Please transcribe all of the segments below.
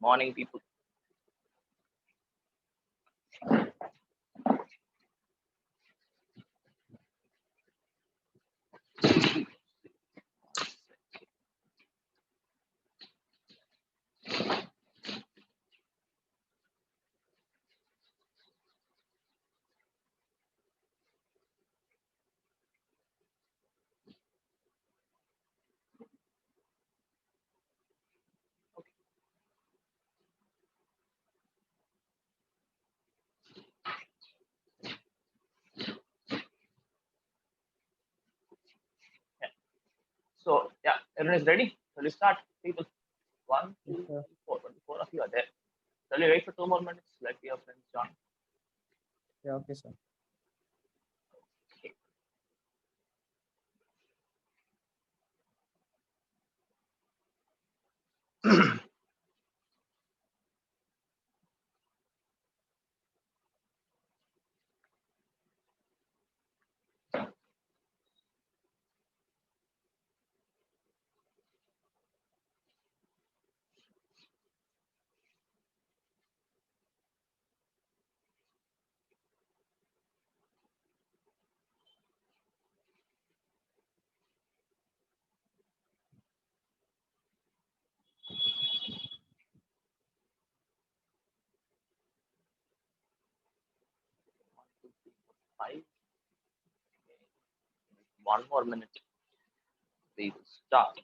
Morning, people. So yeah, everyone is ready. So let's start, people. One, Yes, two, sir. three, four. 24 of you are there. Shall we wait for 2 more minutes? Let your friends join. Yeah, okay, sir. Okay. One, two, three, four, five. One more minute. We will start.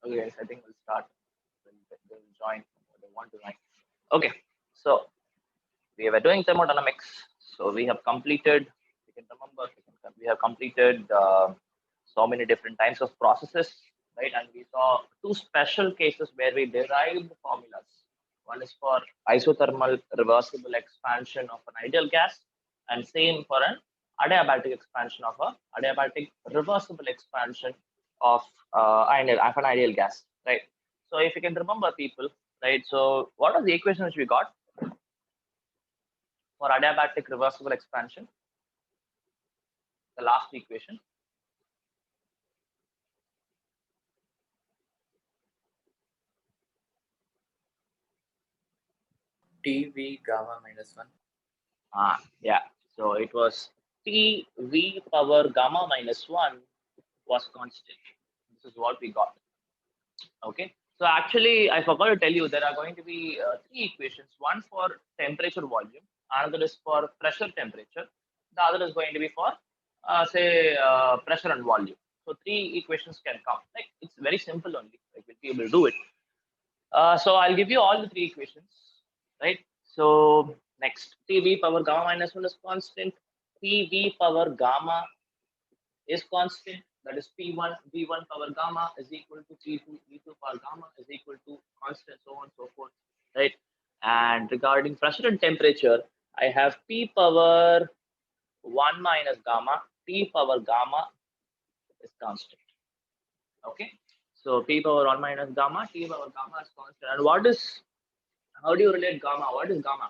Okay, guys. I think we'll start. They'll join. They want to join. Okay. So we were doing thermodynamics. So we have completed. You can remember. We have completed so many different types of processes, right? And we saw two special cases where we derived formulas. One is for isothermal reversible expansion of an ideal gas, and same for an adiabatic expansion of a adiabatic reversible expansion of of an ideal gas, right? So if you can remember, people, right? So what was the equation which we got for adiabatic reversible expansion? The last equation. TV gamma minus 1. Yeah. So it was TV power gamma minus 1 was constant. This is what we got. Okay. So actually, I forgot to tell you there are going to be three equations. One for temperature volume, another is for pressure temperature, the other is going to be for say pressure and volume. So three equations can come. Like it's very simple only. Like we'll be able to do it. So I'll give you all the three equations, right? So next, TV power gamma minus 1 is constant. PV power gamma is constant. That is P1, V1 power gamma is equal to P2, V2 power gamma is equal to constant, so on and so forth, right? And regarding pressure and temperature, I have P power 1 minus gamma, P power gamma is constant. Okay, so P power 1 minus gamma, T power gamma is constant. And what is, how do you relate gamma? What is gamma?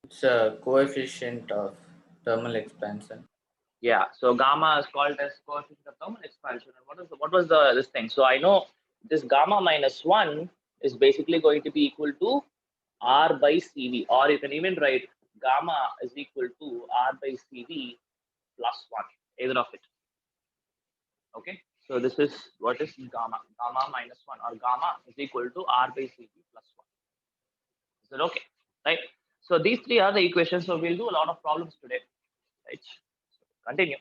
It's a coefficient of thermal expansion. Yeah, so gamma is called as coefficient of thermal expansion. And what was the this thing? So I know this gamma minus 1 is basically going to be equal to R by CV, or you can even write gamma is equal to R by CV plus 1, either of it. Okay, so this is what is gamma minus 1, or gamma is equal to R by CV plus 1. Is that okay? Right. So these three are the equations. So we'll do a lot of problems today. Right. Continue.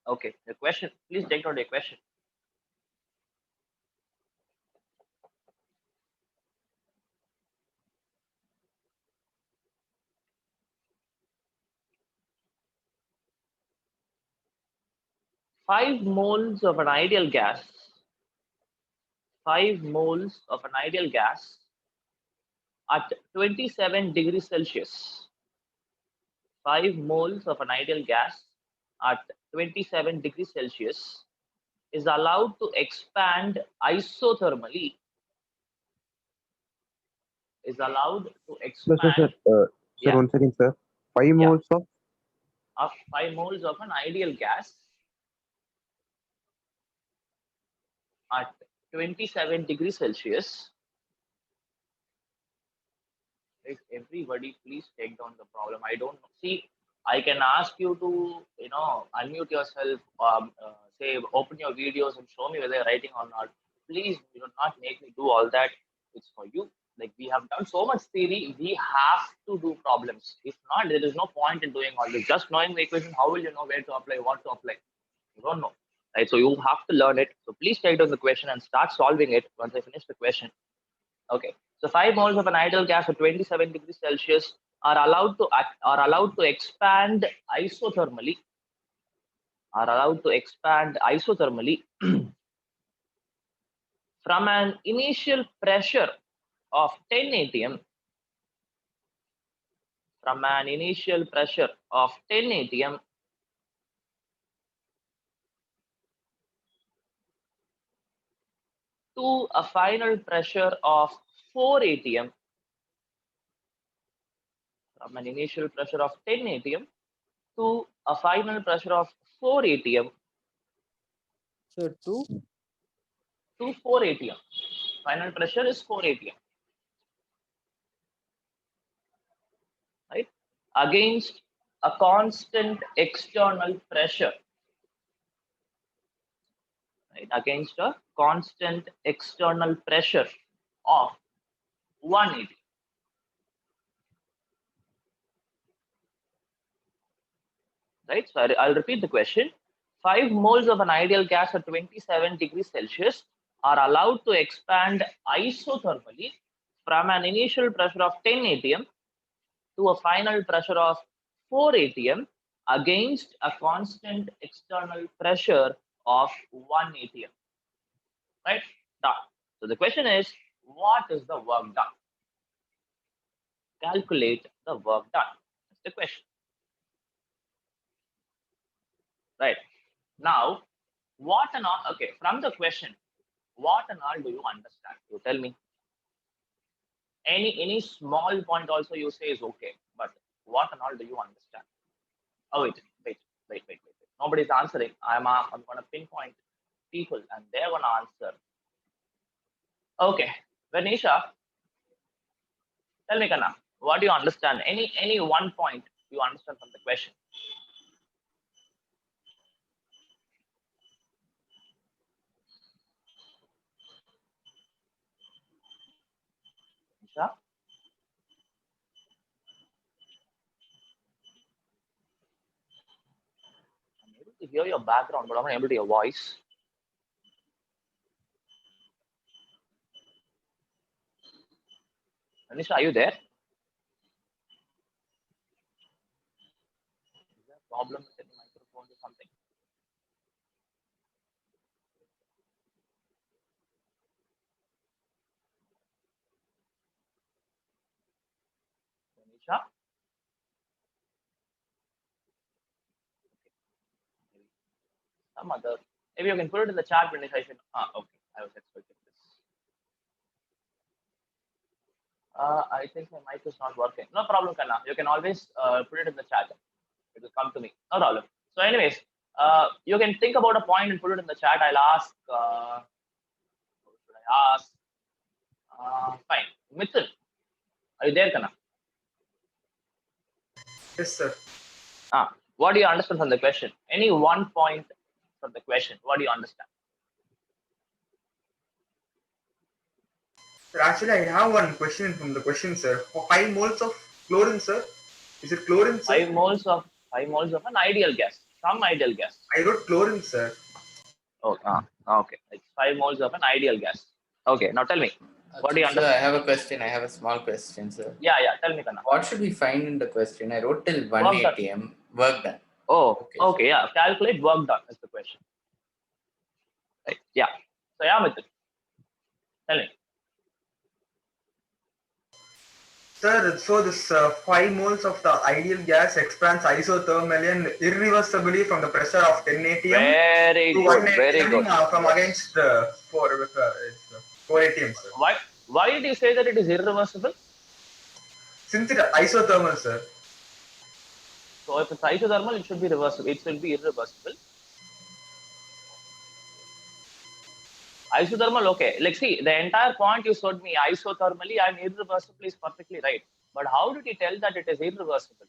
Okay, the question. Please take note the question. Five moles of an ideal gas. 5 moles of an ideal gas at 27 degrees Celsius. 5 moles of an ideal gas at 27 degrees Celsius is allowed to expand isothermally. Is allowed to Sir, expand. sir, Yeah. 1 second, sir. 5 Yeah. moles of 5 moles of an ideal gas at 27 degrees Celsius. Right? Everybody, please take down the problem. I don't know. See, I can ask you to, unmute yourself, say, open your videos and show me whether you're writing or not. Please, do not make me do all that. It's for you. Like, we have done so much theory, we have to do problems. If not, there is no point in doing all this. Just knowing the equation, how will you know where to apply, what to apply? You don't know. Right? So you have to learn it. So please take down the question and start solving it once I finish the question. Okay. So 5 moles of an ideal gas at 27 degrees Celsius are allowed to expand isothermally. Are allowed to expand isothermally from an initial pressure of 10 atm. From an initial pressure of 10 atm to a final pressure of 4 atm. From an initial pressure of 10 atm to a final pressure of 4 atm. So 2. To 4 atm. Final pressure is 4 atm. Right? Against a constant external pressure. Right? Against a constant external pressure of 180. Right? So I'll repeat the question. 5 moles of an ideal gas at 27 degrees Celsius are allowed to expand isothermally from an initial pressure of 10 atm to a final pressure of 4 atm against a constant external pressure of 1 atm. Right? Done. So the question is, what is the work done? Calculate the work done. That's the question. Right. Now, what and all, okay, from the question, what and all do you understand? You tell me. Any small point also you say is okay, but what and all do you understand? Oh, wait. Nobody's answering. I'm going to pinpoint people and they're going to answer. Okay. Vanisha, tell me, Kana, what do you understand? Any one point you understand from the question? Vanisha? I'm able to hear your background, but I'm not able to hear your voice. Vanisha, are you there? Is there a problem with the microphone or something? Sure. Some other. Maybe you can put it in the chat when I should. Okay. I was expecting this. I think my mic is not working. No problem, Kanna. You can always put it in the chat. It will come to me. No problem. So, anyways, you can think about a point and put it in the chat. I'll ask. What should I ask? Fine. Mithun, are you there, Kanna? Yes, sir. What do you understand from the question? Any one point from the question. What do you understand? Sir, actually, I have one question from the question, sir. For 5 moles of chlorine, sir. Is it chlorine, sir? 5 moles of an ideal gas. Some ideal gas. I wrote chlorine, sir. Oh, okay. It's 5 moles of an ideal gas. Okay, now tell me. What do you Sir, understand? I have a question. I have a small question, sir. Yeah, tell me, Kanna. What should we find in the question? I wrote till 1 Work atm. Work done. Oh, okay, yeah. Calculate work done is the question. Right. Yeah. So, yeah, Mithun. Tell me. Sir, so this 5 moles of the ideal gas expands isothermally and irreversibly from the pressure of 10 atm Very to good. 1 Very atm good. from against 4 atm, sir. Why did you say that it is irreversible? Since it is isothermal, sir. So, if it's isothermal, it should be reversible. It should be irreversible. Isothermal, okay. Like, see, the entire point you showed me, isothermally and irreversibly is perfectly right. But how did you tell that it is irreversible?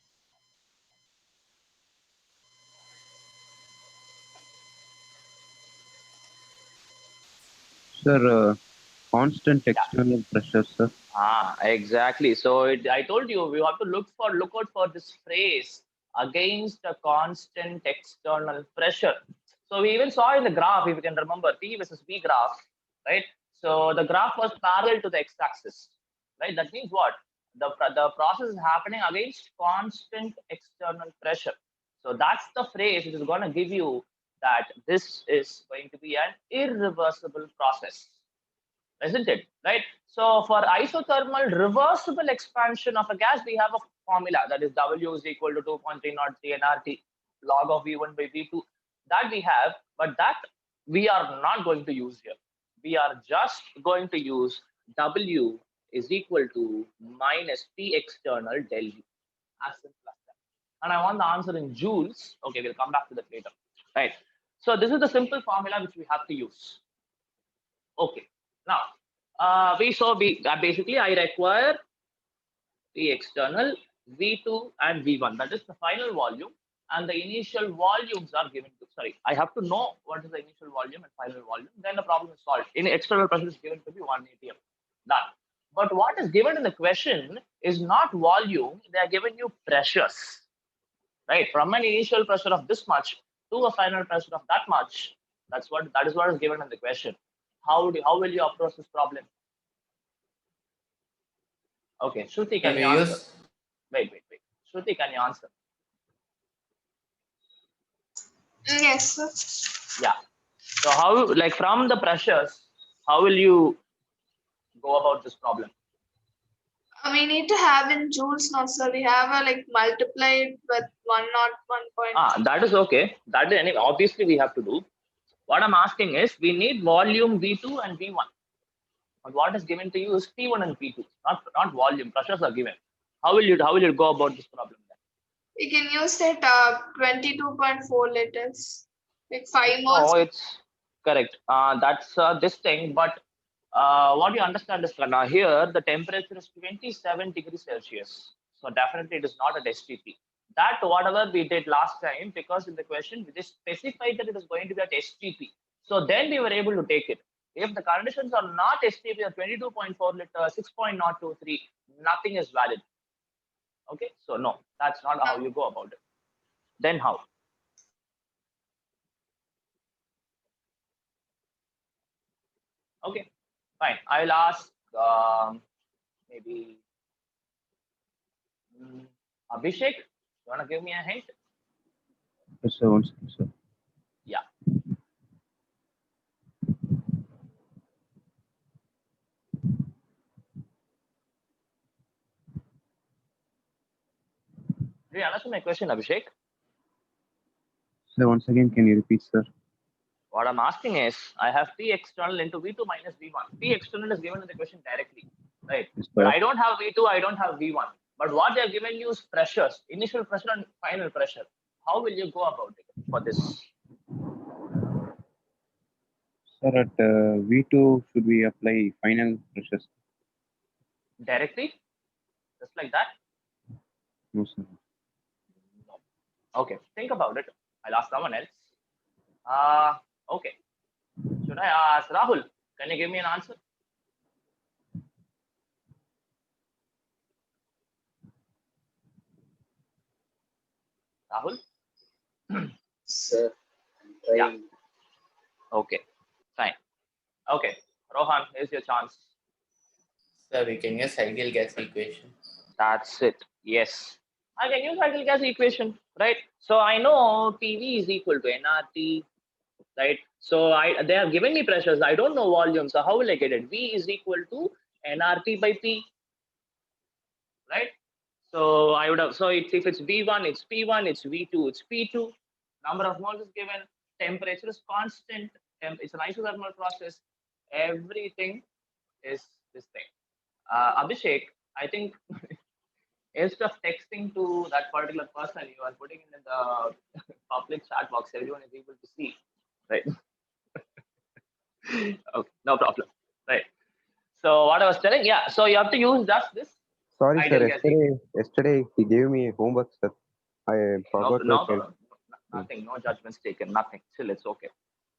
Sir, constant external pressure, sir. Exactly. So I told you we have to look out for this phrase against a constant external pressure. So we even saw in the graph, if you can remember, P versus V graph, right? So the graph was parallel to the x-axis, right? That means what? The process is happening against constant external pressure. So that's the phrase which is going to give you that this is going to be an irreversible process, isn't it? Right? So for isothermal reversible expansion of a gas, we have a formula that is W is equal to 2.303 nRT log of V1 by V2. That we have, but that we are not going to use here. We are just going to use W is equal to minus P external del U. As simple as that. And I want the answer in joules. Okay, we'll come back to that later. Right. So this is the simple formula which we have to use. Okay. Now, basically I require the external V2 and V1. That is the final volume, and the initial volumes are given to. Sorry, I have to know what is the initial volume and final volume. Then the problem is solved. In external pressure is given to be 1 atm. Done. But what is given in the question is not volume. They are giving you pressures, right? From an initial pressure of this much to a final pressure of that much. That is what is given in the question. How will you approach this problem? Okay, Shruti, can you answer? Wait. Shruti, can you answer? Yes, sir. Yeah. So how, like from the pressures, how will you go about this problem? We need to have in joules now, sir. We have a multiplied with 101. That is okay. That is anyway. Obviously, we have to do. What I'm asking is, we need volume V2 and V1. But what is given to you is P1 and P2, not volume. Pressures are given. How will you go about this problem then? We can use that 22.4 liters, like 5 moles. No, it's correct. That's this thing. But what you understand is, Kanna, here the temperature is 27 degrees Celsius. So definitely it is not at STP. That whatever we did last time, because in the question we just specified that it is going to be at STP. So then we were able to take it. If the conditions are not STP or 22.4 liter, 6.023, nothing is valid. Okay, so no, that's not how you go about it. Then how? Okay, fine. I'll ask maybe Abhishek. You want to give me a hint? Yes, sir. One second, sir. Yeah. Do you understand my question, Abhishek? Sir, once again, can you repeat, sir? What I'm asking is, I have P external into V2 minus V1. P external is given in the question directly, right? Yes, But sir. I don't have V2, I don't have V1. But what they have given you is pressures, initial pressure and final pressure. How will you go about it for this? Sir, at V2, should we apply final pressures? Directly? Just like that? No, sir. No. Okay, think about it. I'll ask someone else. Okay. Should I ask Rahul? Can you give me an answer? Rahul? Sir, Yeah. Okay, fine. Okay, Rohan, here's your chance. Sir, we can use ideal gas equation. That's it. Yes. I can use ideal gas equation, right? So I know PV is equal to nRT, right? So they have given me pressures. I don't know volume. So how will I get it? V is equal to nRT by P, right? So I would have, so if it's V1, it's P1, it's V2, it's P2. Number of moles is given, temperature is constant, it's an isothermal process. Everything is this thing. Abhishek, I think instead of texting to that particular person, you are putting it in the public chat box. Everyone is able to see, right? Okay, no problem, right? So what I was telling, yeah. So you have to use just this. Sorry, sir. Ideal gas Yesterday he gave me homework, sir. I forgot to no, attend. nothing, no judgments taken, nothing. Still, it's okay.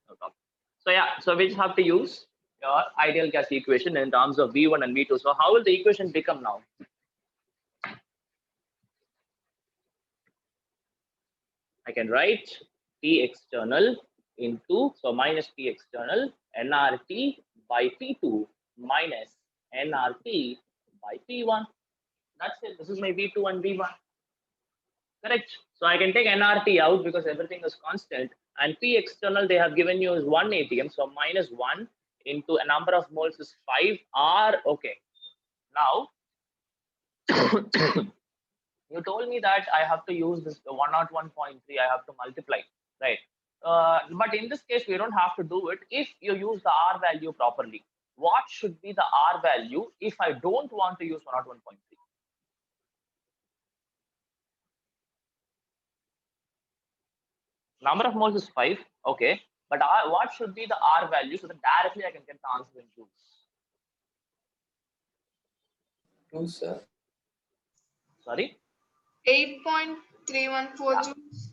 No problem. So yeah, so we just have to use your ideal gas equation in terms of V1 and V2. So how will the equation become now? I can write P external into, so minus P external, nRT by P2 minus nRT by P1. That's it. This is my V2 and V1. Correct. So I can take nRT out because everything is constant. And P external they have given you is 1 atm. So minus 1 into a number of moles is 5 R. Okay. Now, you told me that I have to use this 101.3. I have to multiply, right? But in this case, we don't have to do it if you use the R value properly. What should be the R value if I don't want to use 101.3? Number of moles is 5, okay. But what should be the R value so that directly I can get the answer in joules? 2, sir. Sorry? 8.314 joules.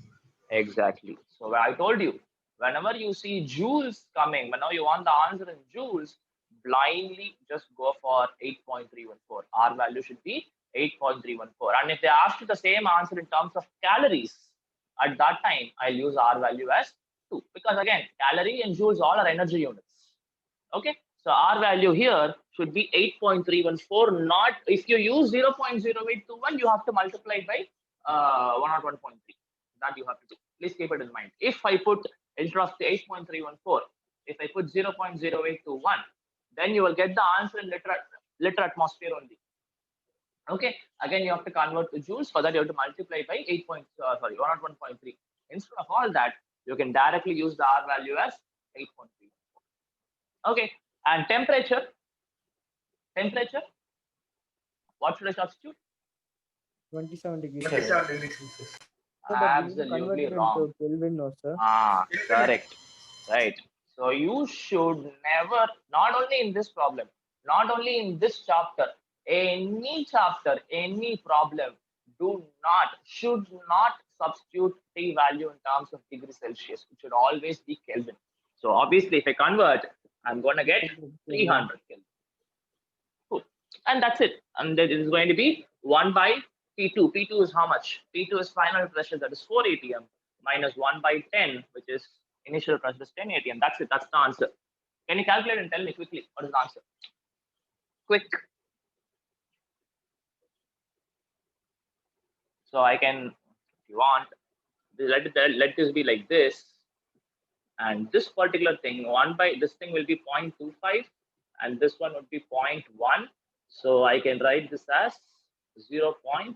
Exactly. So I told you, whenever you see joules coming, whenever you want the answer in joules, blindly just go for 8.314. R value should be 8.314. And if they ask you the same answer in terms of calories, at that time, I'll use R value as 2. Because again, calorie and joules all are energy units. Okay. So R value here should be 8.314. Not if you use 0.0821, you have to multiply by 101.3. That you have to do. Please keep it in mind. If I put instead of 8.314, if I put 0.0821, then you will get the answer in liter atmosphere only. Okay. Again, you have to convert to joules. For that, you have to multiply by 101.3. Instead of all that, you can directly use the R value as 8.3. Okay. And temperature. Temperature. What should I substitute? 27 degrees. 27 degrees Celsius. So, but we Absolutely converted wrong. into Kelvin, no, sir. Correct. Right. So you should never, not only in this problem, not only in this chapter, any chapter, any problem, should not substitute T value in terms of degree Celsius. It should always be Kelvin. So obviously, if I convert, I'm going to get 300 Kelvin. Cool. And that's it. And it is going to be 1 by P2. P2 is how much? P2 is final pressure, that is 4 atm, minus 1 by 10, which is initial pressure is 10 atm. That's it. That's the answer. Can you calculate and tell me quickly what is the answer? Quick. So I can, if you want, let this be like this. And this particular thing, this thing will be 0.25, and this one would be 0.1. So I can write this as 0.15.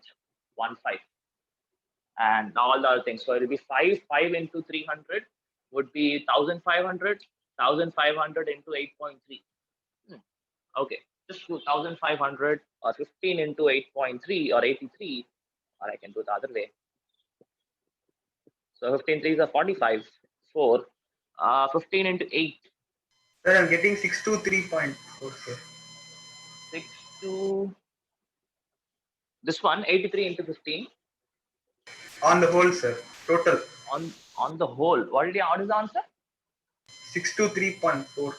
and all the other things. So it will be 5 into 300 would be 1500, 1500 into 8.3. Okay, just do 1500 or 15 into 8.3 or 83, or I can do the other way. So 15 3s are 45, 4, 15 into 8, Sir, I'm getting 623.4, sir. 6 to this one, 83 into 15 On the whole, sir. Total. on the whole. What is the answer? 623.4. Something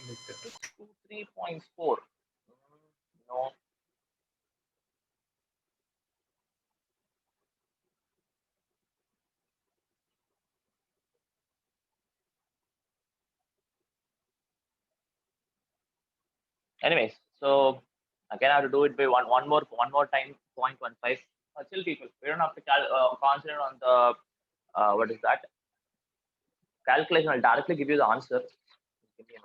like that. 623.4. No. Anyways, so again I have to do it by one more time, 0.15. Still people, we don't have to concentrate on the what is that calculation. I'll directly give you the answer. Give me a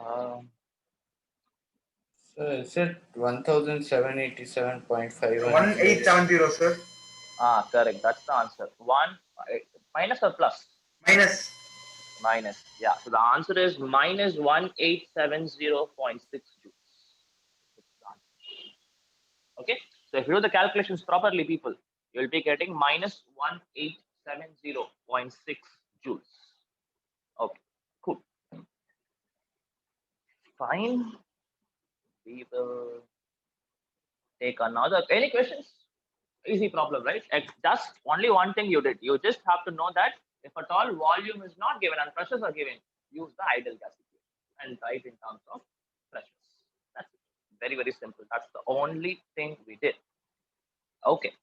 moment. So is it 1787.51? 1870, sir. Correct. That's the answer. Minus or plus? Minus. Minus. Yeah. So the answer is minus 1870.6 joules. Okay. So if you do the calculations properly, people, you'll be getting minus 1870.6 joules. Okay. Cool. Fine. We will take another. Any questions? Easy problem, right? Just only one thing you did. You just have to know that if at all volume is not given and pressures are given, use the ideal gas equation and write in terms of pressures. That's it. Very, very simple. That's the only thing we did. Okay.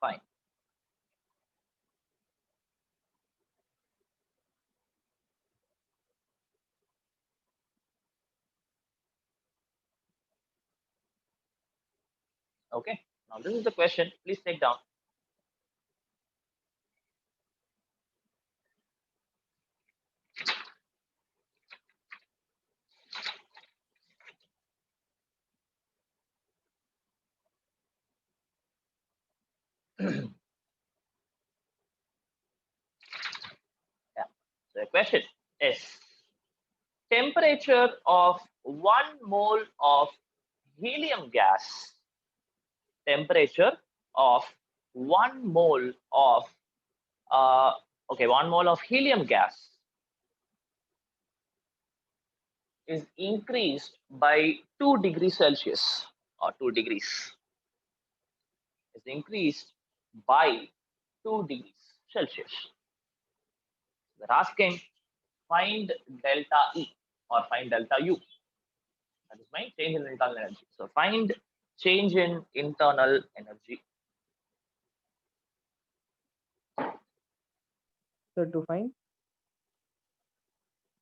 Fine. Okay. Now this is the question. Please take down. Yeah. So the question is temperature of 1 mole of helium gas. Temperature of 1 mole of 1 mole of helium gas is increased by 2 degrees Celsius, or 2 degrees is increased by 2 degrees Celsius. They're asking find delta E or find delta U. That is my change in internal energy. So find change in internal energy. So to find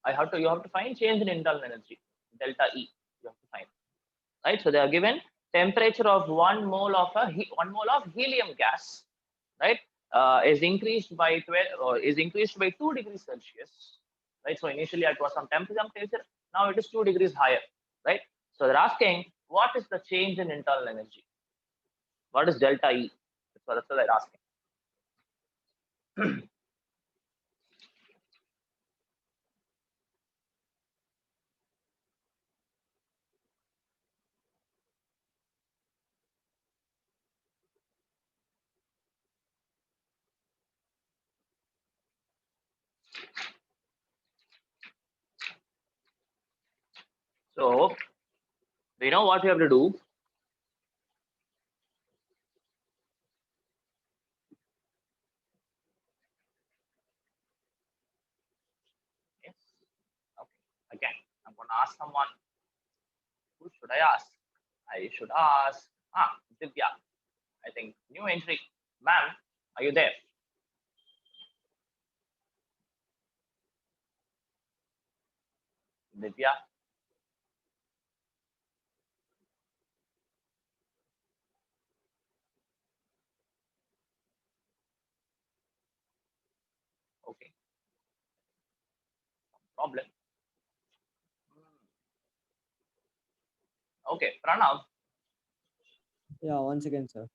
You have to find change in internal energy, delta E. You have to find, right? So they are given temperature of 1 mole of 1 mole of helium gas, right? Is increased by 2 degrees Celsius, right? So initially it was some temperature, now it is 2 degrees higher, right? So they're asking what is the change in internal energy? What is delta E? That's what they're asking. So we know what we have to do. Yes. Okay. Again, I'm going to ask someone. Who should I ask? I should ask Divya. I think new entry. Ma'am, are you there? Divya. Okay. No problem. Okay, Pranav. Yeah, once again, sir.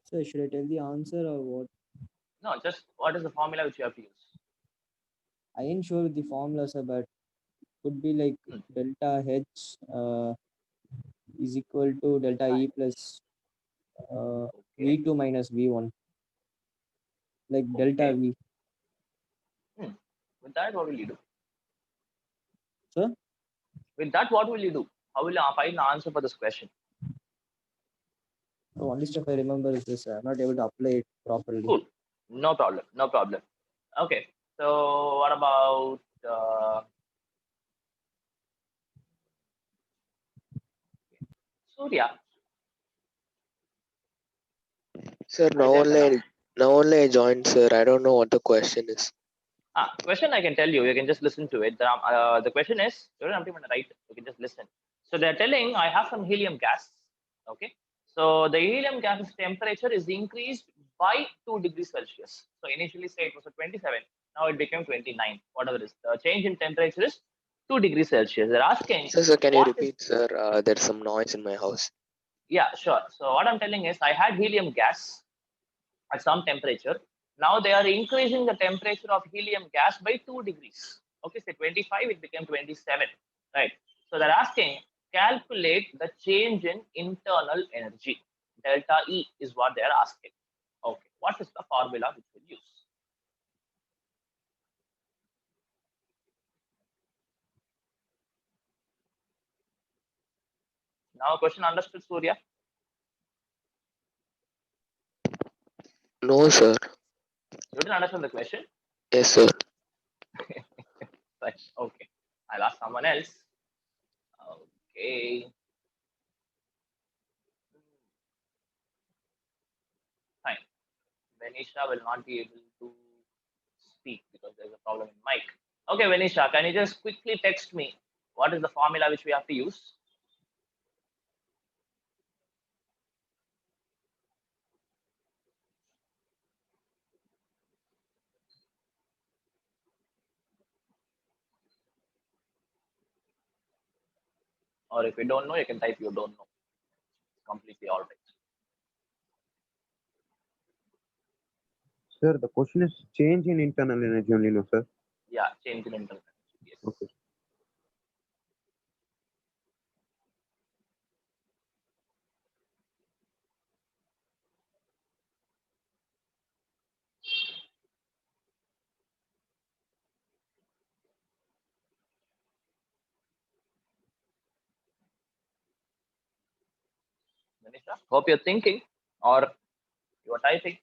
So should I tell the answer or what? No, just what is the formula which you have to use? I ain't sure with the formula, sir, but could be like Hmm. delta H is equal to delta E plus Okay. V2 minus V1. Like delta Okay. V. With that, what will you do? Sir? With that, what will you do? How will you find the answer for this question? The only stuff I remember is this. I'm not able to apply it properly. Cool. No problem. No problem. Okay. So what about Surya? Sir, Are you there, fella? now only I joined, sir. I don't know what the question is. Question I can tell you. You can just listen to it. The question is, you don't have to even write. You can just listen. So they're telling I have some helium gas. Okay. So the helium gas's temperature is increased by 2 degrees Celsius. So initially say it was at 27. Now it became 29. Whatever it is. The change in temperature is 2 degrees Celsius. They're asking Sir, can you what is. repeat, sir? There's some noise in my house. Yeah, sure. So what I'm telling is I had helium gas at some temperature. Now they are increasing the temperature of helium gas by 2 degrees. Okay, so 25, it became 27, right? So they're asking, calculate the change in internal energy. Delta E is what they're asking. Okay, what is the formula which we'll use? Now, question understood, Surya? No, sir. You didn't understand the question? Yes, sir. Right, okay. I'll ask someone else. Okay. Fine. Venisha will not be able to speak because there's a problem in mic. Okay, Venisha, can you just quickly text me what is the formula which we have to use? Or if you don't know, you can type you don't know. It's completely all right. Sir, the question is change in internal energy only, no, sir? Yeah, change in internal energy. Yes. Okay. Venisha, hope you're thinking or you're typing.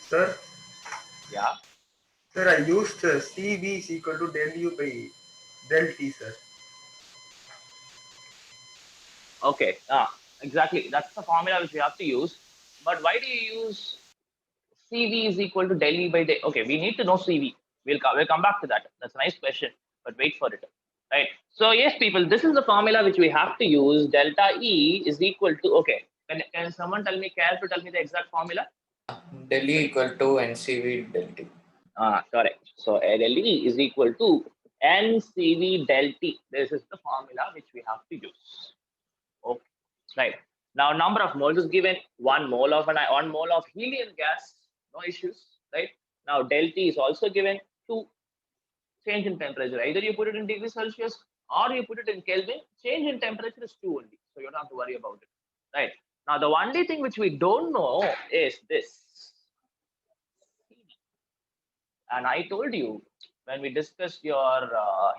Sir, Yeah. sir, I used CV is equal to del U by del T, sir. Okay. Exactly. That's the formula which we have to use. But why do you use CV is equal to Delhi by day? Okay, we need to know CV. We'll come back to that. That's a nice question, but wait for it. Right. So yes, people, this is the formula which we have to use. Delta E is equal to, okay. Can someone tell me, care to tell me the exact formula? Del E equal to NCV del T. Correct. So LE is equal to NCV del T. This is the formula which we have to use. Okay. Right. Now number of moles is given. 1 mole of helium gas. No issues. Right. Now del T is also given. 2. Change in temperature. Either you put it in degrees Celsius or you put it in Kelvin. Change in temperature is 2 only. So you don't have to worry about it. Right. Now the only thing which we don't know is this. And I told you when we discussed your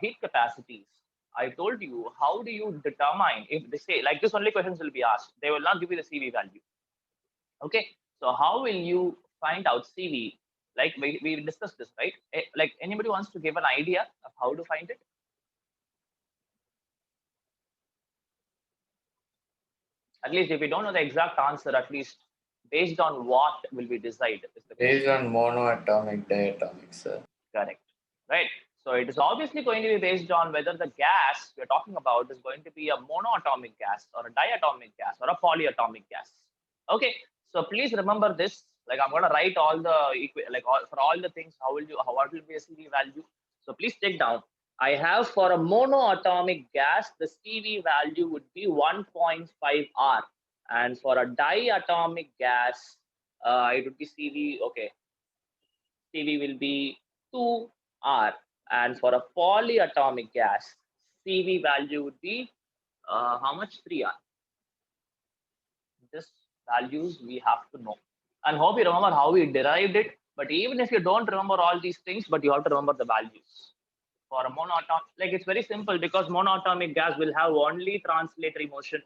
heat capacities, I told you how do you determine if they say like this only questions will be asked. They will not give you the CV value. Okay. So how will you find out CV? Like we discussed this, right? Like anybody wants to give an idea of how to find it? At least if we don't know the exact answer, at least based on what will we decide? Is the Based question. on monoatomic, diatomic, sir. Correct. Right. So it is obviously going to be based on whether the gas we're talking about is going to be a monoatomic gas or a diatomic gas or a polyatomic gas. Okay. So please remember this. Like I'm going to write all the for all the things. What will be a CV value? So please take down. I have for a monoatomic gas, the CV value would be 1.5 R, and for a diatomic gas, it would be CV. Okay, CV will be 2 R, and for a polyatomic gas, CV value would be how much? 3 R. This values we have to know, and hope you remember how we derived it. But even if you don't remember all these things, but you have to remember the values. For a monoatomic, like it's very simple because monoatomic gas will have only translatory motion.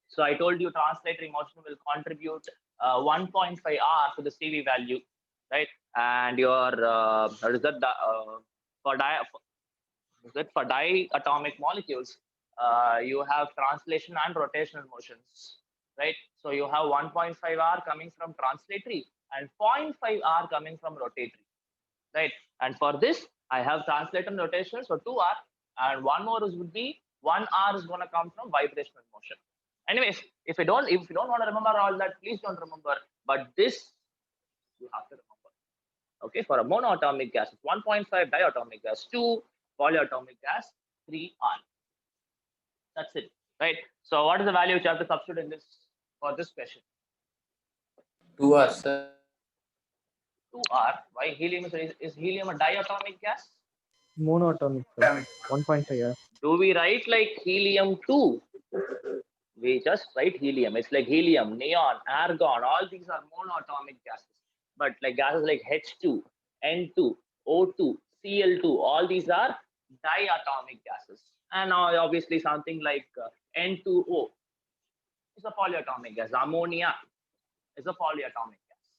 So I told you translatory motion will contribute 1.5 R to the CV value, right? And your for diatomic molecules, you have translation and rotational motions, right? So you have 1.5 R coming from translatory and 0.5 R coming from rotatory, right? And for this, I have translator and rotational, so 2 R, and one more would be 1 R is going to come from vibrational motion. Anyways, if you don't want to remember all that, please don't remember. But this you have to remember. Okay, for a monoatomic gas, it's 1.5, diatomic gas 2, polyatomic gas 3 R. That's it, right? So what is the value which you have to substitute in this for this question? 2 R, sir. 2 R. Why helium is helium a diatomic gas? Monoatomic, sir. 1.5 R. Do we write like helium 2? We just write helium. It's like helium, neon, argon. All these are monoatomic gases. But like gases like H2, N2, O2, Cl2, all these are diatomic gases. And now obviously something like N2O is a polyatomic gas. Ammonia is a polyatomic gas.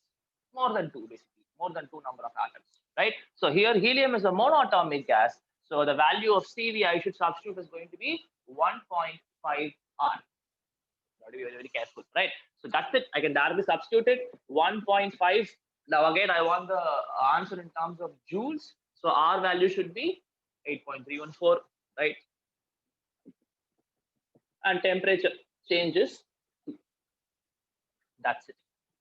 More than 2 basically, more than 2 number of atoms, right? So here helium is a monoatomic gas. So the value of CV I should substitute is going to be 1.5 R. Got to be very, very careful, right? So that's it. I can directly substitute it. 1.5. Now again, I want the answer in terms of joules. So R value should be 8.314, right? And temperature changes. That's it.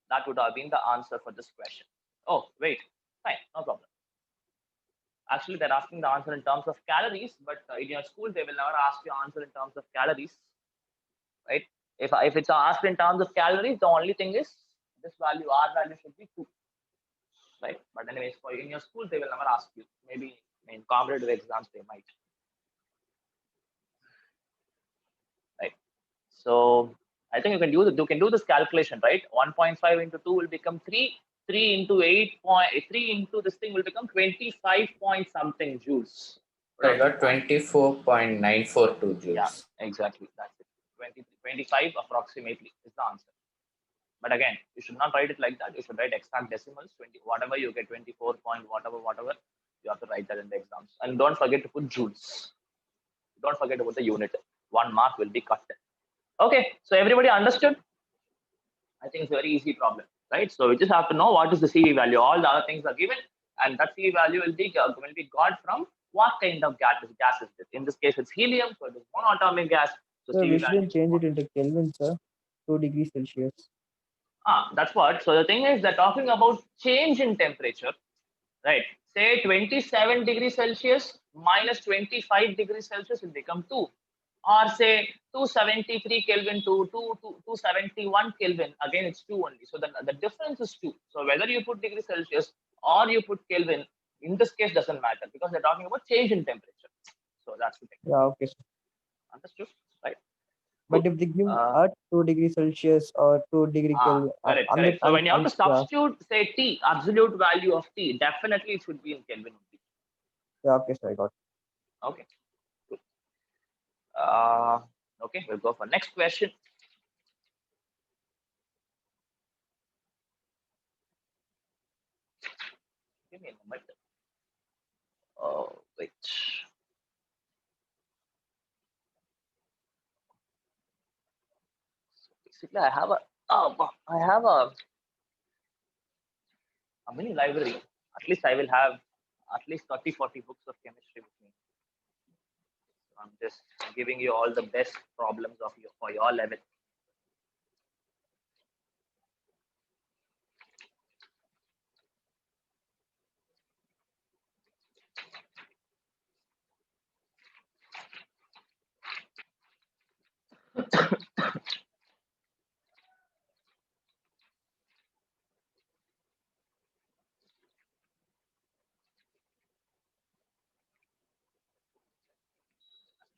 That would have been the answer for this question. Oh, wait. Fine, no problem. Actually, they're asking the answer in terms of calories, but in your school, they will never ask you answer in terms of calories, right? If it's asked in terms of calories, the only thing is this value, R value should be 2, right? But anyways, for in your school, they will never ask you. Maybe in competitive exams, they might, right? So I think you can do this calculation, right? 1.5 into 2 will become 3. 3 into 8.3 into this thing will become 25 point something joules. So I got 24.942 joules. Yeah, exactly. That's it. 25 approximately is the answer. But again, you should not write it like that. You should write exact decimals. 20, whatever you get, 24 point whatever, you have to write that in the exams. And don't forget to put joules. Don't forget to put the unit. 1 mark will be cut. Okay, so everybody understood? I think it's a very easy problem, right? So we just have to know what is the CV value. All the other things are given, and that CV value will be got from what kind of gas is this? In this case, it's helium, so it is monoatomic gas. So Sir, CV we value. shouldn't change it into Kelvin, sir. 2 degrees Celsius. That's what. So the thing is, they're talking about change in temperature, right? Say 27 degrees Celsius minus 25 degrees Celsius will become 2. Or say 273 Kelvin to 271 Kelvin, again it's 2 only. So the difference is 2. So whether you put degrees Celsius or you put Kelvin, in this case doesn't matter because they're talking about change in temperature. So that's the thing. Yeah, okay, sir. Understood, right? But if they give Earth 2 degrees Celsius or 2 degree Kelvin, correct. So when you have to substitute, say T, absolute value of T, definitely it should be in Kelvin only. Yeah, okay, sir, I got it. Okay. Okay, we'll go for next question. Give me a moment. Oh, wait. basically I have a mini library. At least I will have at least 30-40 books of chemistry with me. So I'm just giving you all the best problems of your for your level.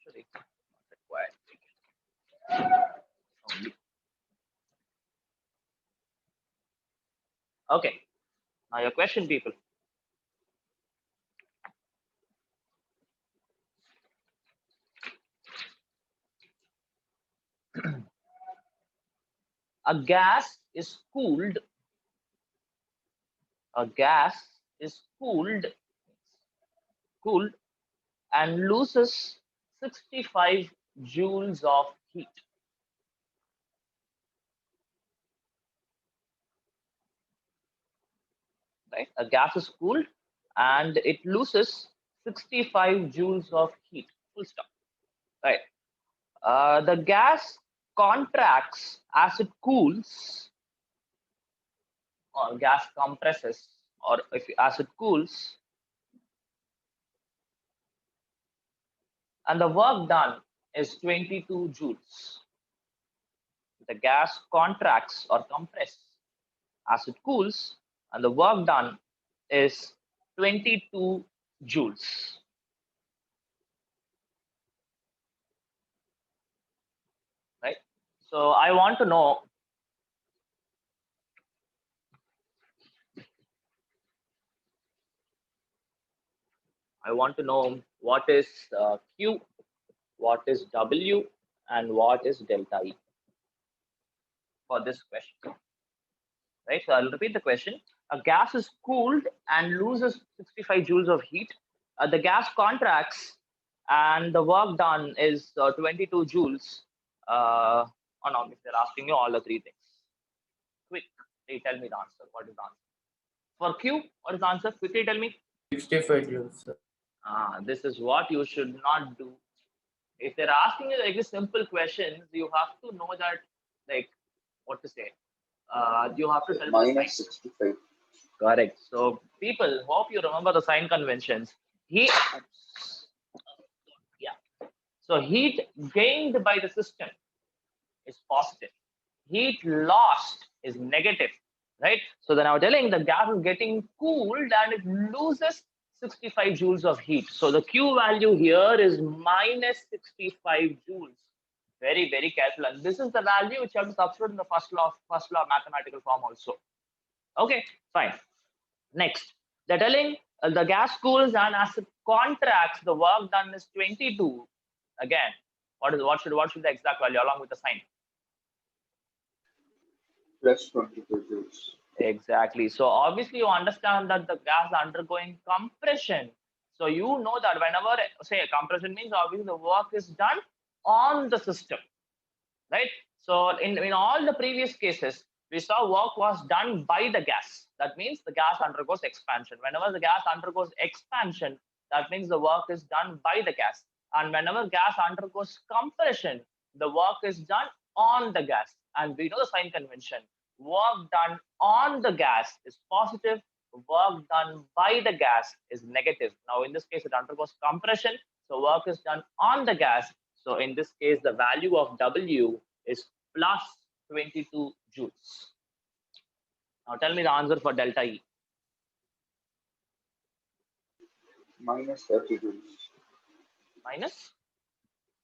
Actually, not required. Only. Okay. Now your question, people. A gas is cooled. A gas is cooled and loses 65 joules of heat. Right? A gas is cooled and it loses 65 joules of heat. Full stop. Right? The gas contracts as it cools, or gas compresses, or as it cools, and the work done is 22 joules. The gas contracts or compresses as it cools, and the work done is 22 joules. Right? So I want to know what is Q, what is W, and what is delta E for this question. Right? So I'll repeat the question. A gas is cooled and loses 65 joules of heat. The gas contracts and the work done is 22 joules. Oh no, if they're asking you all the three things. Quick, they tell me the answer. What is the answer? For Q, what is the answer? Quickly tell me. 65 joules, sir. This is what you should not do. If they're asking you like this simple questions, you have to know that, like, what to say. You have to tell me the sign. 65. Correct. So people, hope you remember the sign conventions. Heat, yeah. So heat gained by the system is positive. Heat lost is negative, right? So then I'm telling the gas is getting cooled and it loses 65 joules of heat. So the Q value here is minus 65 joules. Very, very careful. And this is the value which you have to substitute in the first law mathematical form also. Okay, fine. Next, they're telling the gas cools and as it contracts, the work done is 22. Again, what should the exact value along with the sign? Plus 22 joules. Exactly. So obviously you understand that the gas is undergoing compression. So you know that whenever say compression means obviously the work is done on the system, right? So in all the previous cases, we saw work was done by the gas. That means the gas undergoes expansion. Whenever the gas undergoes expansion, that means the work is done by the gas. And whenever gas undergoes compression, the work is done on the gas. And we know the sign convention. Work done on the gas is positive. Work done by the gas is negative. Now, in this case, it undergoes compression. So work is done on the gas. So in this case, the value of W is plus 22 joules. Now tell me the answer for delta E. Minus 30 joules. Minus?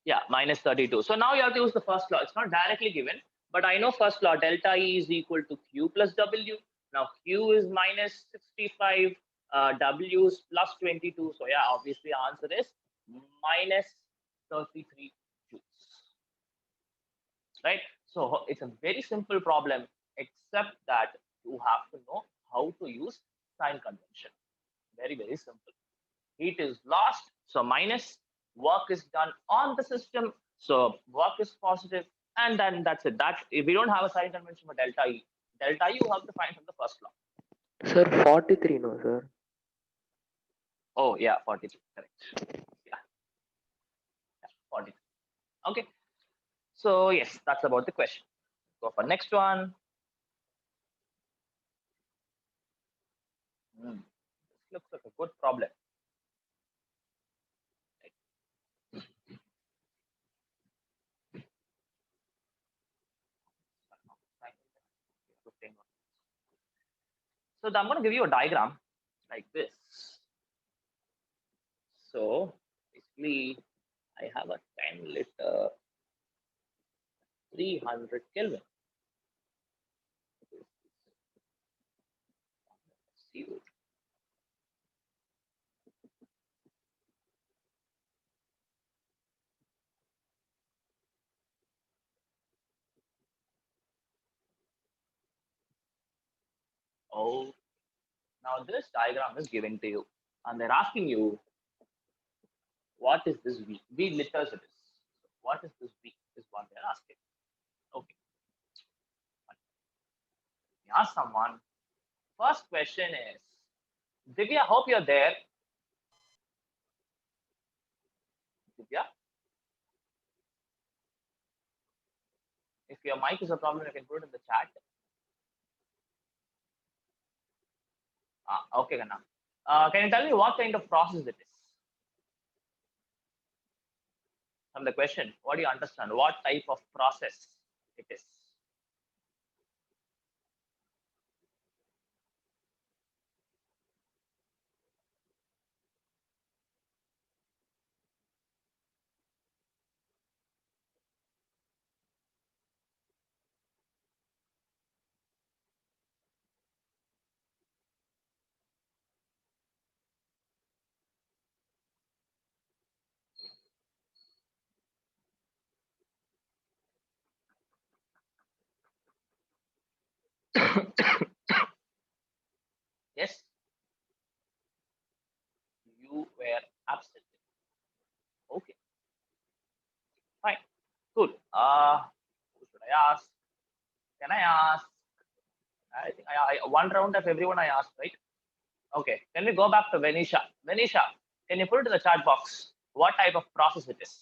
Yeah, minus 32. So now you have to use the first law. It's not directly given, but I know first law, delta E is equal to Q plus W. Now Q is minus 65, W is plus 22. So yeah, obviously the answer is minus 33 joules. Right? So it's a very simple problem, except that you have to know how to use sign convention. Very, very simple. Heat is lost, so minus. Work is done on the system, so work is positive. And then that's it. That if we don't have a sign convention for delta E you have to find from the first law. Sir, 43, no, sir. Oh yeah, 43. Correct. Yeah, 43. Okay. So yes, that's about the question. Go for next one. This looks like a good problem. So I'm going to give you a diagram like this. So basically, I have a 10 liter 300 Kelvin. CO2. Oh, now this diagram is given to you, and they're asking you, what is this V? V liters it is. So what is this V? Is what they're asking. Okay. You ask someone. First question is, Divya, hope you're there. Divya, if your mic is a problem, you can put it in the chat. Okay, Ganna. Can you tell me what kind of process it is? From the question, what do you understand? What type of process it is? Yes, you were absent. Okay, fine, cool. Who should I ask? Can I ask? I think I one round of everyone I asked, right? Okay, can we go back to Venisha? Venisha, can you put it in the chat box what type of process it is?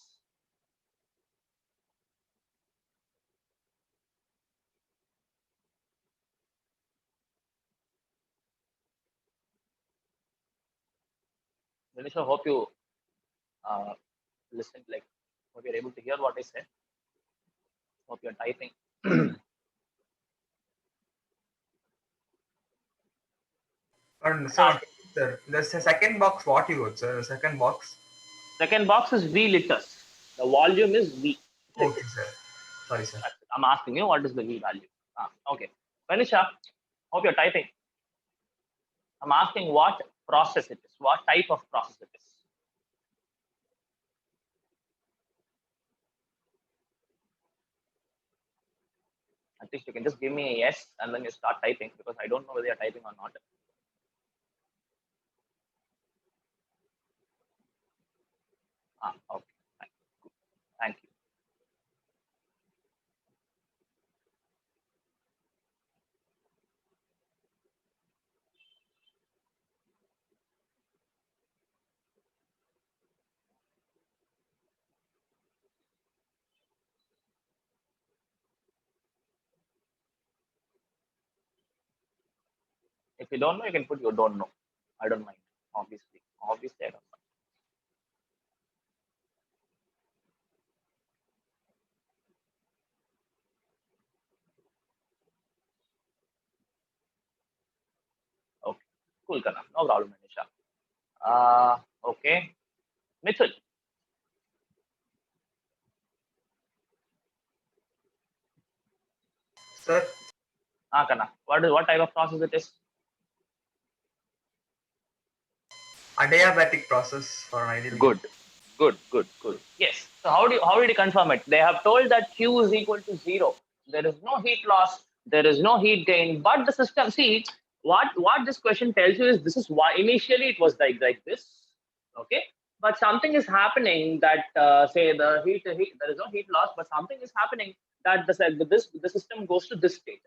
Venisha, hope you listened, like, hope you're able to hear what I said. Hope you're typing. And so, sir, the second box, what you got, sir? The second box? Second box is V liters. The volume is V. Okay, sir. Sorry, sir. I'm asking you what is the V value. Okay. Venisha, hope you're typing. I'm asking what process it is, what type of process it is. At least you can just give me a yes and then you start typing, because I don't know whether you're typing or not. Okay. Thank you. If you don't know, you can put you don't know. I don't mind. Obviously. Obviously, I don't mind. Okay. Cool, Kana. No problem, Manisha. Okay. Mithul. Sir? Kana. What type of process it is? Adiabatic process for an ideal. Good. Yes. So how did you confirm it? They have told that Q is equal to 0. There is no heat loss. There is no heat gain. But the system, see, what this question tells you is this is why initially it was like this. Okay. But something is happening that say the heat there is no heat loss, but something is happening that the system goes to this state.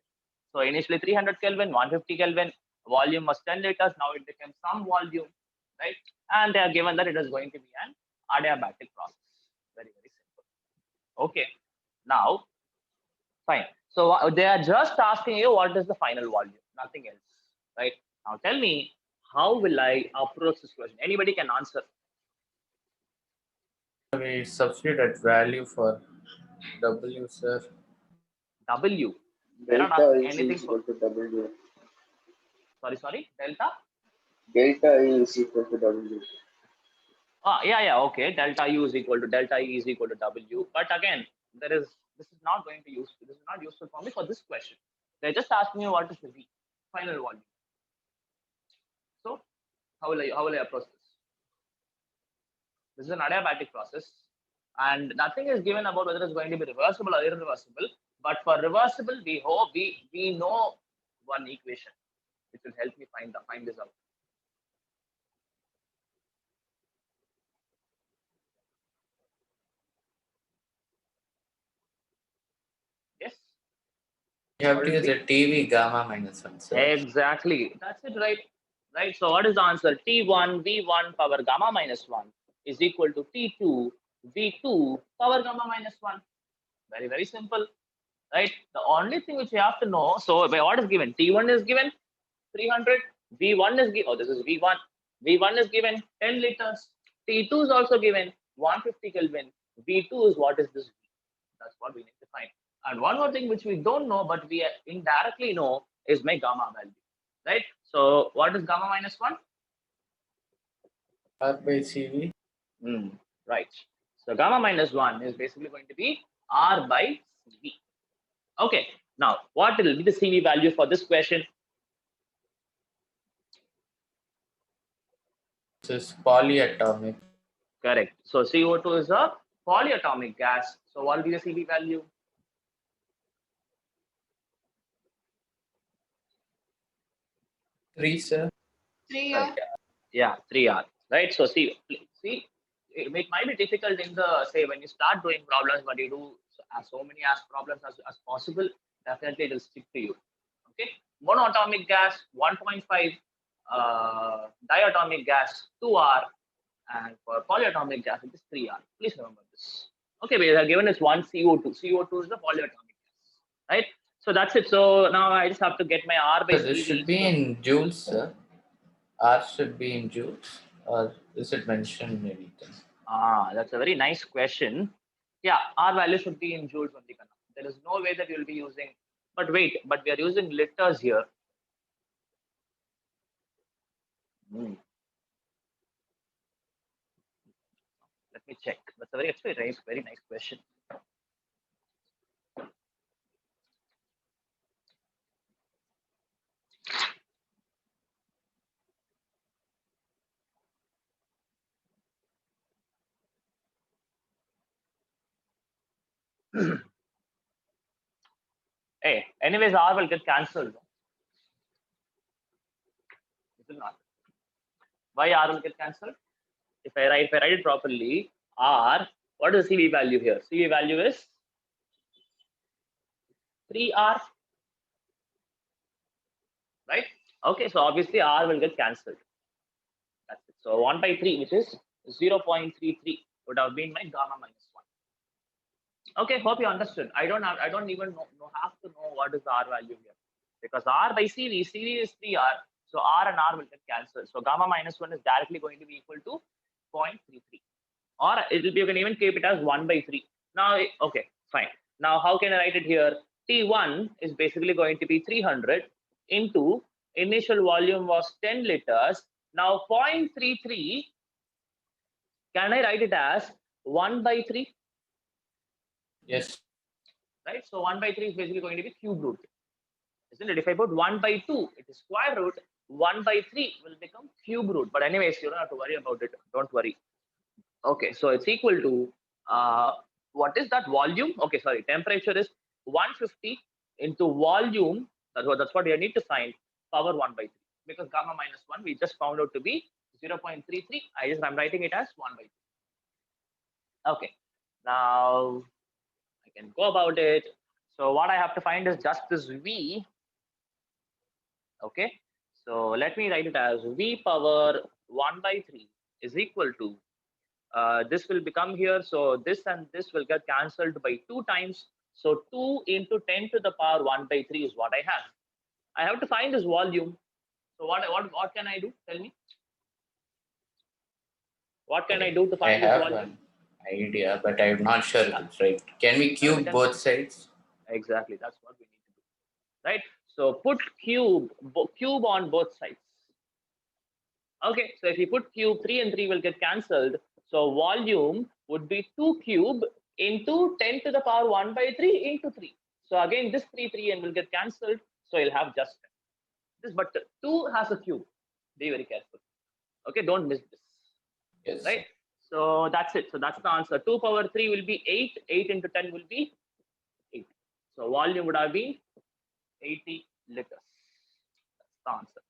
So initially 300 Kelvin, 150 Kelvin, volume was 10 liters. Now it became some volume, right? And they are given that it is going to be an adiabatic process. Very, very simple. Okay. Now, fine. So they are just asking you what is the final volume, nothing else, right? Now tell me, how will I approach this question? Anybody can answer. We substitute that value for W, sir. W. They're not Delta asking is anything for. equal to W. Sorry. Delta. Delta E is equal to W. Yeah. Okay. Delta U is equal to delta E is equal to W. But again, this is not going to use. This is not useful for me for this question. They're just asking me what is the V, final volume. So how will I approach this? This is an adiabatic process, and nothing is given about whether it's going to be reversible or irreversible. But for reversible, we know one equation which will help me find this out. Yes. You have to use a TV gamma minus 1, sir. Exactly. That's it, right? Right. So what is the answer? T1 V1 power gamma minus 1 is equal to T2 V2 power gamma minus 1. Very, very simple. Right. The only thing which you have to know, so by what is given? T1 is given 300, V1 is given, this is V1. V1 is given 10 liters. T2 is also given 150 Kelvin. V2 is what is this V? That's what we need to find. And one more thing which we don't know, but we indirectly know, is my gamma value, right? So what is gamma minus 1? R by CV. Right. So gamma minus 1 is basically going to be R by CV. Okay. Now, what will be the CV value for this question? This is polyatomic. Correct. So CO2 is a polyatomic gas. So what will be the CV value? 3, sir. 3R. Yeah, 3R. Right. So see, it might be difficult in the, say, when you start doing problems, but you do so many problems as possible, definitely it will stick to you. Okay. Monoatomic gas 1.5, diatomic gas 2R, and for polyatomic gas it is 3R. Please remember this. Okay, we are given as one CO2. CO2 is the polyatomic gas, right? So that's it. So now I just have to get my R by So this CV. should be in joules, sir. R should be in joules, or is it mentioned in anything? That's a very nice question. Yeah, R value should be in joules only. There is no way that you will be using. But wait, but we are using liters here. Let me check. That's a very nice question. Hey, anyways, R will get cancelled. It will not. Why R will get cancelled? If I write it properly, R, what is the CV value here? CV value is 3R, right? Okay, so obviously R will get cancelled. That's it. So 1 by 3, which is 0.33, would have been my gamma minus 1. Okay, hope you understood. I don't even have to know what is the R value here, because R by CV is 3R, so R and R will get cancelled. So gamma minus 1 is directly going to be equal to 0.33, or you can even keep it as 1 by 3. Now, okay, fine. Now, how can I write it here? T1 is basically going to be 300 into initial volume was 10 liters. Now 0.33, can I write it as 1 by 3? Yes. Right. So 1 by 3 is basically going to be cube root. Isn't it? If I put 1 by 2, it is square root. 1 by 3 will become cube root. But anyways, you don't have to worry about it. Don't worry. Okay. So it's equal to, what is that volume? Okay, sorry. Temperature is 150 into volume. That's what you need to find. Power 1 by 3. Because gamma minus 1, we just found out to be 0.33. I'm writing it as 1 by 3. Okay. Now, I can go about it. So what I have to find is just this V. Okay. So let me write it as V power 1 by 3 is equal to, this will become here. So this and this will get cancelled by 2 times. So 2 into 10 to the power 1 by 3 is what I have. I have to find this volume. So what can I do? Tell me. What can I do to I find this have volume? an idea, but I'm not sure if it's right. Can we cube both sides? Exactly. That's what we need to do. Right. So put cube on both sides. Okay. So if you put cube, 3 and 3 will get cancelled. So volume would be 2 cube into 10 to the power 1 by 3 into 3. So again, this 3 and will get cancelled. So you'll have just this, but 2 has a cube. Be very careful. Okay, don't miss this. Yes. Right. So that's it. So that's the answer. 2 power 3 will be 8. 8 into 10 will be 8. So volume would have been 80 liters. That's the answer.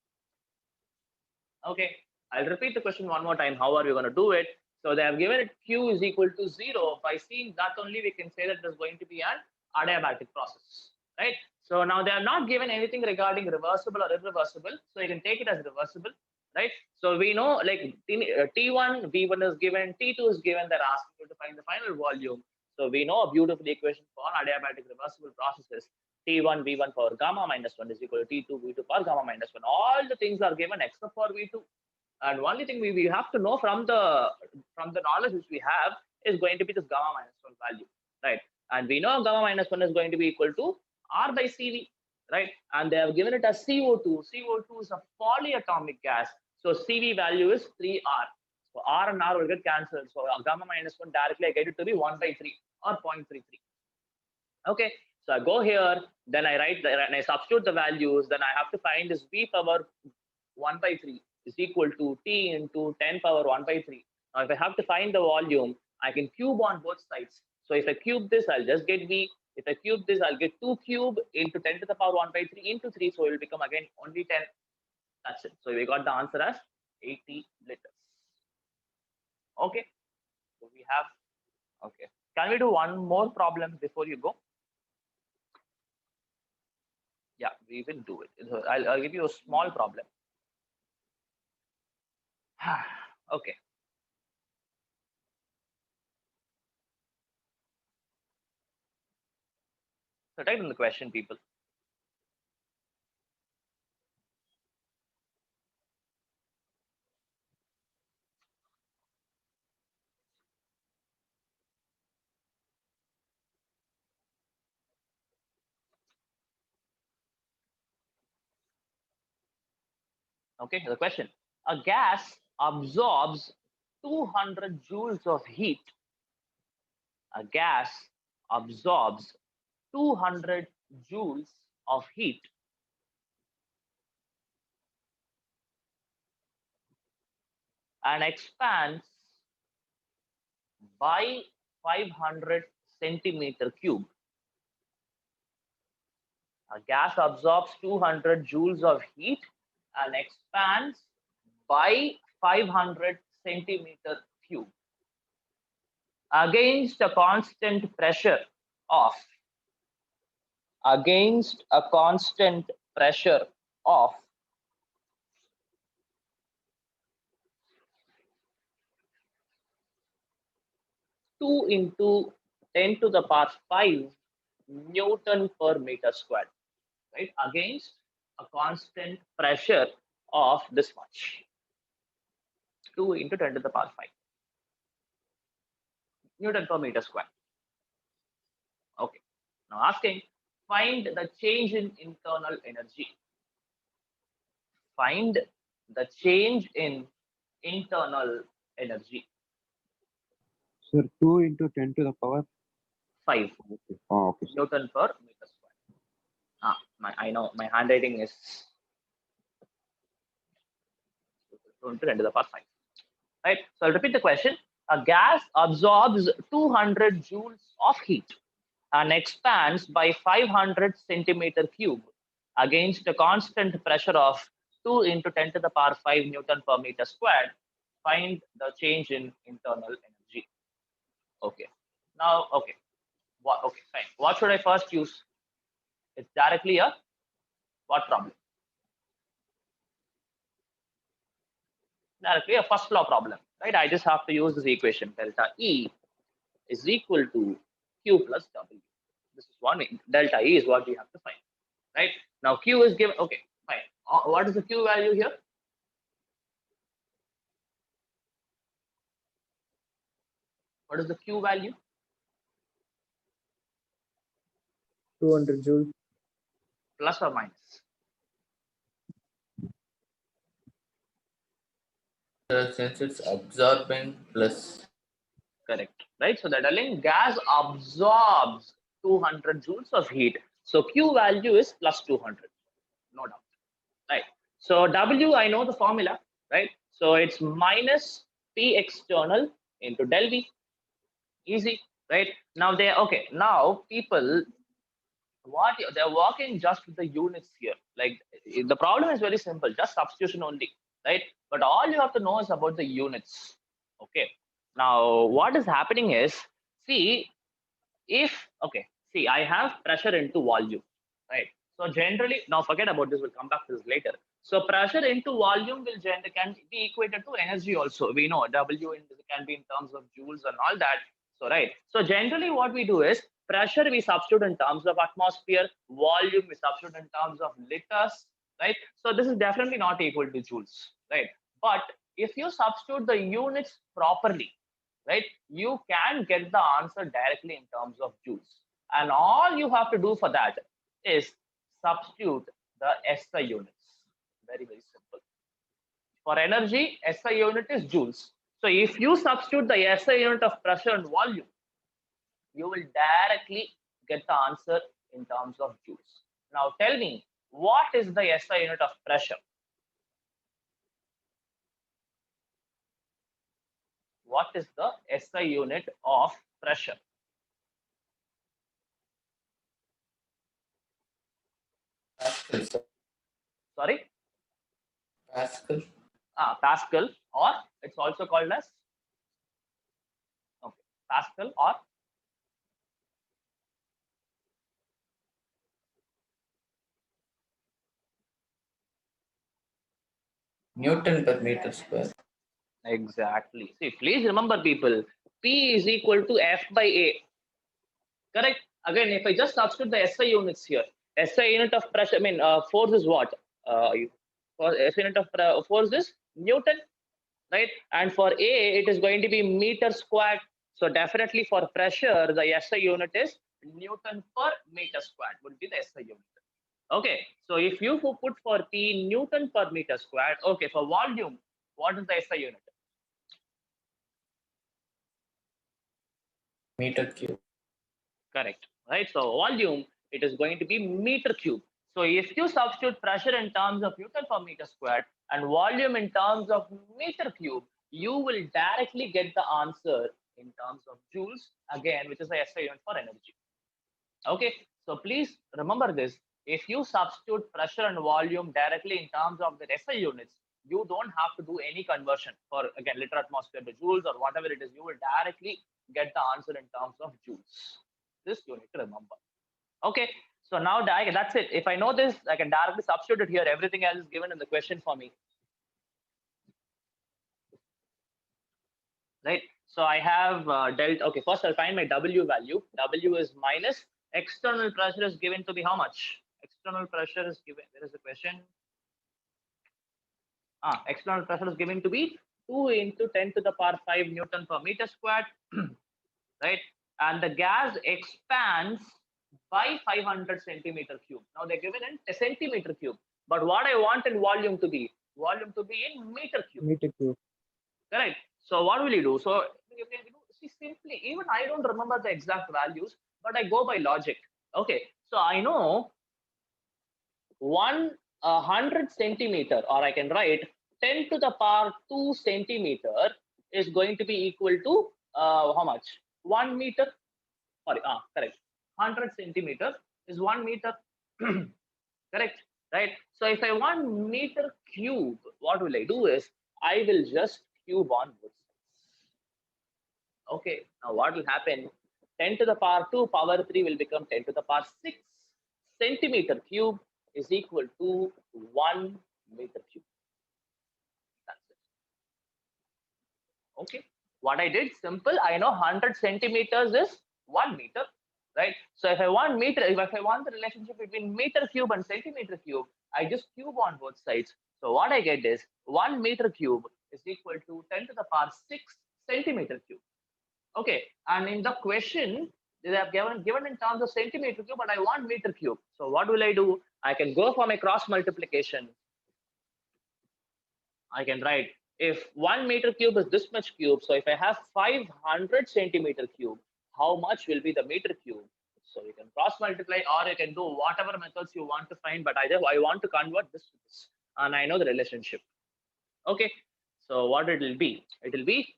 Okay. I'll repeat the question one more time. How are we going to do it? So they have given it Q is equal to 0. By seeing that only, we can say that there's going to be an adiabatic process. Right. So now they have not given anything regarding reversible or irreversible. So you can take it as reversible. Right. So we know like T1, V1 is given, T2 is given. They're asking you to find the final volume. So we know a beautiful equation for adiabatic reversible processes. T1 V1 power gamma minus 1 is equal to T2 V2 power gamma minus 1. All the things are given except for V2. And only thing we have to know from the knowledge which we have is going to be this gamma minus 1 value, right? And we know gamma minus 1 is going to be equal to R by CV, right? And they have given it as CO2. CO2 is a polyatomic gas. So CV value is 3R. So R and R will get cancelled. So gamma minus 1 directly I get it to be 1 by 3 or 0.33. Okay. So I go here, then I write and I substitute the values. Then I have to find this V power 1 by 3 is equal to T into 10 power 1 by 3. Now, if I have to find the volume, I can cube on both sides. So if I cube this, I'll just get V. If I cube this, I'll get 2 cube into 10 to the power 1 by 3 into 3. So it will become again only 10. That's it. So we got the answer as 80 liters. Okay. So we have, okay. Can we do one more problem before you go? Yeah, we will do it. I'll give you a small problem. Okay. So type in the question, people. Okay, the question. A gas absorbs 200 joules of heat. A gas absorbs 200 joules of heat and expands by 500 centimeter cube. A gas absorbs 200 joules of heat and expands by 500 centimeter cube against a constant pressure of 2 into 10 to the power 5 Newton per meter squared, right? Against a constant pressure of this much. 2 into 10 to the power 5 Newton per meter squared. Okay. Now asking, find the change in internal energy. Find the change in internal energy. Sir, 2 into 10 to the power 5 okay. Oh, okay. Newton per meter square. I know my handwriting is 2 into 10 to the power 5. Right. So I'll repeat the question. A gas absorbs 200 joules of heat and expands by 500 centimeter cube against a constant pressure of 2 into 10 to the power 5 Newton per meter squared. Find the change in internal energy. Okay. Now, okay. Okay, fine. What should I first use? It's directly a what problem? Directly a first law problem, right? I just have to use this equation. Delta E is equal to Q plus W. This is one way. Delta E is what we have to find, right? Now Q is given. Okay, fine. What is the Q value here? What is the Q value? 200 joules. Plus or minus? Since it's absorbing plus. Correct, right? So the telling gas absorbs 200 joules of heat. So Q value is plus 200, no doubt, right? So W, I know the formula, right? So it's minus P external into del V. Easy, right? Now okay. Now people, they're working just with the units here. Like the problem is very simple, just substitution only, right? But all you have to know is about the units. Okay. Now what is happening is, see, I have pressure into volume, right? So generally, now forget about this, we'll come back to this later. So pressure into volume can be equated to energy also. We know W can be in terms of joules and all that. So right. So generally what we do is pressure we substitute in terms of atmosphere, volume we substitute in terms of liters, right? So this is definitely not equal to joules, right? But if you substitute the units properly, right, you can get the answer directly in terms of joules. And all you have to do for that is substitute the SI units. Very, very simple. For energy, SI unit is joules. So if you substitute the SI unit of pressure and volume, you will directly get the answer in terms of joules. Now tell me, what is the SI unit of pressure? What is the SI unit of pressure? Pascal, sir. Sorry? Pascal. Pascal, or it's also called as Pascal or Newton per meter square. exactly. See, please remember, people, P is equal to F by A. Correct? Again, if I just substitute the SI units here, SI unit of pressure, force is what? SI unit of force is Newton, right? And for A, it is going to be meter squared. So definitely for pressure, the SI unit is Newton per meter squared would be the SI unit. Okay, so if you put for P Newton per meter squared, okay, for volume, what is the SI unit? Meter cube. Correct, right? So volume, it is going to be meter cube. So if you substitute pressure in terms of Newton per meter squared and volume in terms of meter cube, you will directly get the answer in terms of joules, again, which is the SI unit for energy. Okay, so please remember this. If you substitute pressure and volume directly in terms of the SI units, you don't have to do any conversion for, again, liter atmosphere to joules or whatever it is. You will directly get the answer in terms of joules. This you need to remember. Okay, so now that's it. If I know this, I can directly substitute it here. Everything else is given in the question for me. Right, so I have delta. Okay, first I'll find my W value. W is minus external pressure is given to be how much? External pressure is given. There is a question. External pressure is given to be 2 into 10 to the power 5 Newton per meter squared, right? And the gas expands by 500 centimeter cube. Now they're given in a centimeter cube, but what I want in volume to be in meter cube. Meter cube. Correct. So what will you do? So you can see simply, even I don't remember the exact values, but I go by logic. Okay, so I know 100 centimeter, or I can write 10 to the power 2 centimeter is going to be equal to how much? 1 meter. Sorry, correct. 100 centimeter is 1 meter. Correct, right? So if I want meter cube, what will I do is I will just cube on both sides. Okay, now what will happen? 10 to the power 2 power 3 will become 10 to the power 6. centimeter cube is equal to 1 meter cube. That's it. Okay. What I did, simple. I know 100 centimeters is 1 meter, right? So if I want the relationship between meter cube and centimeter cube, I just cube on both sides. So what I get is 1 meter cube is equal to 10 to the power 6 centimeter cube. Okay, and in the question, they have given in terms of centimeter cube, but I want meter cube. So what will I do? I can go for my cross multiplication. I can write if 1 meter cube is this much cube. So if I have 500 centimeter cube, how much will be the meter cube? So you can cross multiply, or you can do whatever methods you want to find. But I want to convert this to this, and I know the relationship. Okay, so what it will be? It will be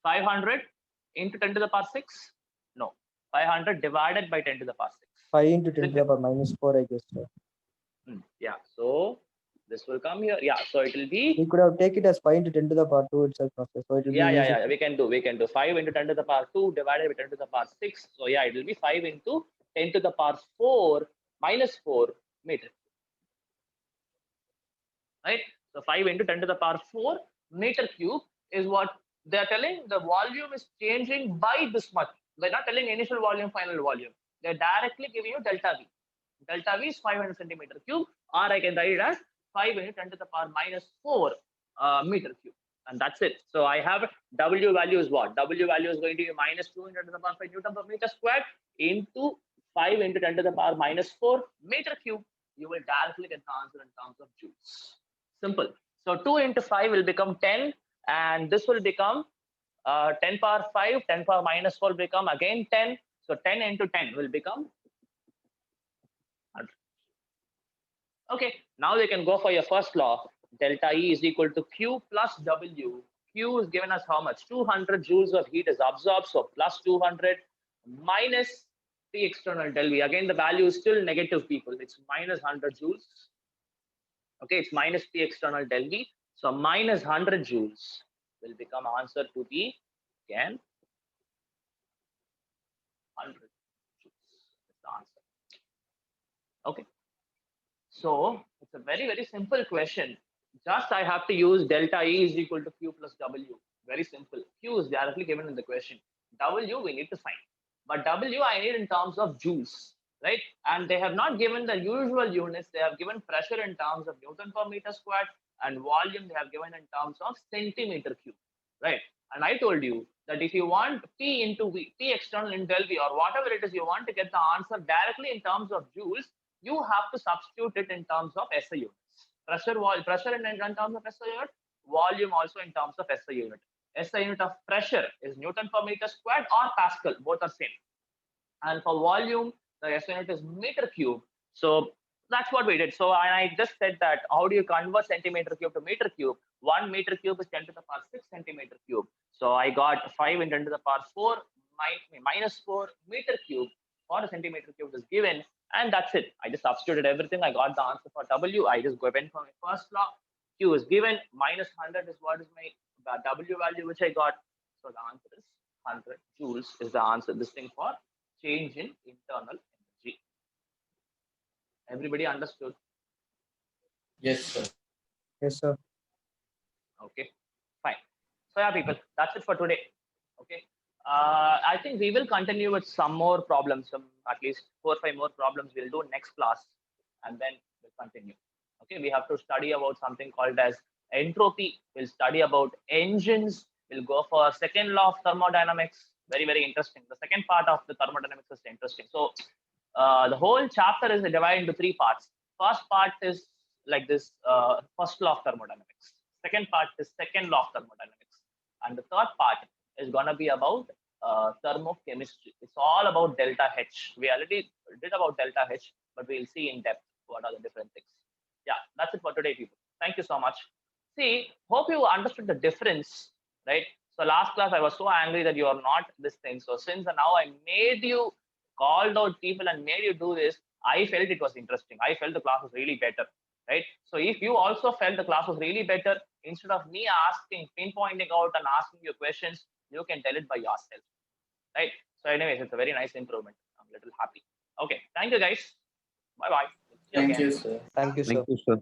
500 into 10 to the power 6. No, 500 divided by 10 to the power 6. 5 into 10 to the power minus 4, I guess, sir. Yeah, so this will come here. Yeah, so it will be. We could have taken it as 5 into 10 to the power 2 itself, sir. So it will Yeah. We can do 5 into 10 to the power 2 divided by 10 to the power 6. So yeah, it will be 5 into 10 to the power 4 minus 4 meter. Right? So 5 into 10 to the power 4 meter cube is what they are telling. The volume is changing by this much. They're not telling initial volume, final volume. They're directly giving you delta V. Delta V is 500 centimeter cube, or I can write it as 5 into 10 to the power minus 4 meter cube. And that's it. So I have W value is what? W value is going to be minus 2 into 10 to the power 5 Newton per meter squared into 5 into 10 to the power minus 4 meter cube. You will directly get the answer in terms of joules. Simple. So 2 into 5 will become 10, and this will become 10 power 5, 10 power minus 4 will become again 10. So 10 into 10 will become 100. Okay, now they can go for your first law. Delta E is equal to Q plus W. Q is given us how much? 200 joules of heat is absorbed. So plus 200 minus the external del V. Again, the value is still negative, people. It's minus 100 joules. Okay, it's minus the external del V. So minus 100 joules will become answer to the, again, 100 joules is the answer. Okay. So it's a very, very simple question. Just I have to use delta E is equal to Q plus W. Very simple. Q is directly given in the question. W we need to find. But W I need in terms of joules, right? And they have not given the usual units. They have given pressure in terms of Newton per meter squared, and volume they have given in terms of centimeter cube, right? And I told you that if you want P into V, P external in del V, or whatever it is, you want to get the answer directly in terms of joules, you have to substitute it in terms of SI units. Pressure in terms of SI unit, volume also in terms of SI unit. SI unit of pressure is Newton per meter squared or Pascal, both are same. And for volume, the SI unit is meter cube. So that's what we did. So I just said that how do you convert centimeter cube to meter cube? 1 meter cube is 10 to the power 6 centimeter cube. So I got 5 into 10 to the power 4 minus 4 meter cube for a centimeter cube is given. And that's it. I just substituted everything. I got the answer for W. I just went for my first law. Q is given. Minus 100 is what is my W value, which I got. So the answer is 100 joules is the answer. This thing for change in internal energy. Everybody understood? Yes, sir. Yes, sir. Okay, fine. So yeah, people, that's it for today. Okay. I think we will continue with some more problems, at least 4 or 5 more problems we'll do next class, and then we'll continue. Okay, we have to study about something called as entropy. We'll study about engines. We'll go for second law of thermodynamics. Very, very interesting. The second part of the thermodynamics is interesting. So the whole chapter is divided into 3 parts. First part is like this, first law of thermodynamics. Second part is second law of thermodynamics. And the third part is going to be about thermochemistry. It's all about delta H. We already did about delta H, but we'll see in depth what are the different things. Yeah, that's it for today, people. Thank you so much. See, hope you understood the difference, right? So last class, I was so angry that you are not this thing. So since now I made you, called out people and made you do this, I felt it was interesting. I felt the class was really better, right? So if you also felt the class was really better, instead of me asking, pinpointing out and asking you questions, you can tell it by yourself, right? So anyways, it's a very nice improvement. I'm a little happy. Okay, thank you guys. Bye bye. Thank you, sir. Thank you, sir. Thank you, sir.